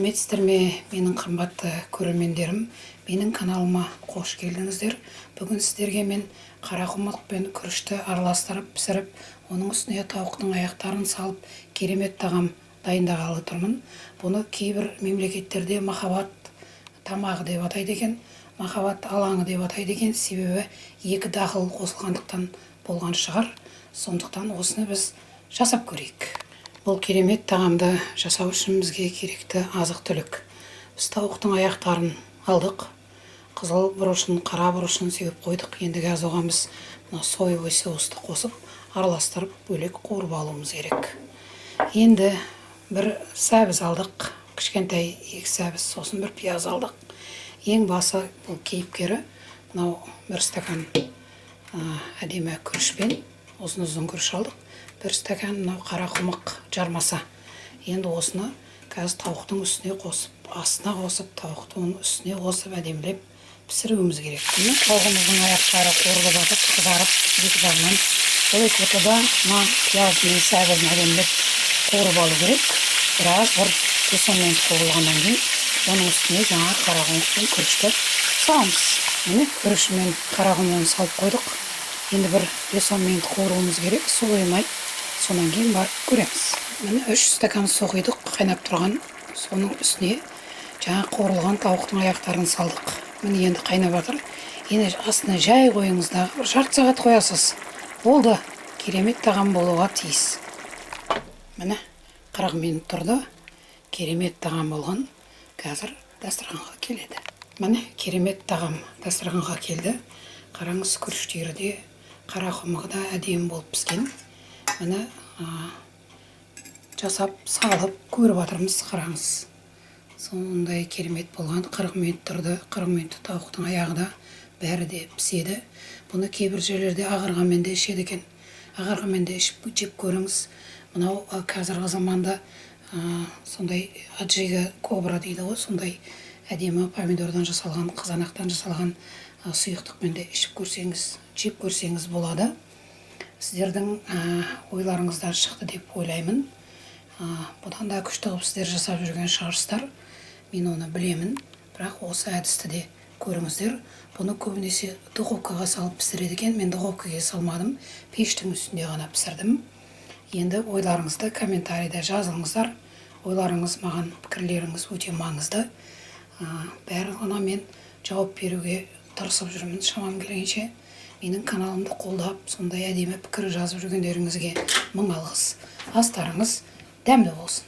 Сәлеметсіздер ме, менің қымбатты көрермендерім, менің каналыма қош келдіңіздер. Бүгін сіздерге мен қарақұмық пен күрішті араластырып пісіріп, оның үстіне тауықтың аяқтарын салып, керемет тағам дайындағалы тұрмын. Бұны кейбір мемлекеттерде махаббат тамағы деп атайды екен, махаббат алаңы деп атайды екен, себебі екі дақыл қосылғандықтан болған шығар. Сондықтан осыны біз жасап көрейік. Бұл керемет тағамды жасау үшін бізге керекті азық-түлік. Біз тауықтың аяқтарын алдық, қызыл бұрышын, қара бұрышын сеуіп қойдық. Ендігі аз оған біз соевый соусты қосып, араластырып, бөлек қуырып алуымыз керек. Енді бір сәбіз алдық, кішкентай екі сәбіз, сосын бір пияз алдық. Ең басы бұл кейіпкері, мынау бір стакан әдемі күрішпен, ұзын күріш алдық. Бір стакан мынау қарақұмық жармаса. Енді осыны қазір тауықтың үстіне қосып, астына қосып, тауықты оның үстіне қосып әдемілеп пісіруіміз керек. Тауығымыздың аяқтары қуырылып жатып, қызарып, екі жағынан бұл екі ортада мына пияз мен сәбізін әдемілеп қуырып алу керек. Біраз бір 5-10 минут қуырылғаннан кейін оның үстіне жаңа қарақұмық пен күрішті саламыз. Міне күріш мен қарақұмығын салып қойдық. Енді бір 5-10 минут қуыруымыз керек, суымай. Сонан кейін барып көреміз. Міне 3 стакан су құйдық, қайнап тұрған. Соның үстіне жаңа қуырылған тауықтың аяқтарын салдық. Міне енді қайнап жатыр. Енді астына жай қойыңызда бір жарты сағат қоясыз. Болды, керемет тағам болуға тиіс. Міне 40 минут тұрды. Керемет тағам болған. Қазір дастарханға келеді. Міне керемет тағам дастарханға келді. Қараңыз, күріштері де, қарақұмығы да әдемі болып піскен. Міне жасап, салып, көріп жатырмыз, қараңыз. Сондай керемет болған. 40 минут тұрды. 40 минут тауықтың аяғы да бәрі де піседі. Бұны кейбір жерлерде ағарғанмен де ішеді екен. Ағарғанмен де жеп көріңіз. Мынау қазіргі заманда сондай аджига кобра дейді ғой, сондай әдемі помидордан жасалған, қызанақтан жасалған сұйықтықпен де ішіп көрсеңіз, жеп көрсеңіз болады. Сіздердің ойларыңыздан шықты деп ойлаймын. Бұдан да күшті қылып сіздер жасап жүрген шығарсыздар. Мен оны білемін, бірақ осы әдісті де көріңіздер. Бұны көбінесе духовкаға салып пісіреді екен. Мен духовкаға салмадым, пештің үстінде ғана пісірдім. Енді ойларыңызды комментарийде жазылыңыздар. Ойларыңыз маған, пікірлеріңіз өте маңызды. Барлығына мен жауап беруге тырысып жүрмін шамам келгенше. Менің каналымды қолдап, сондай әдемі пікір жазып жүргендеріңізге мың алғыс. Астарыңыз дәмді болсын.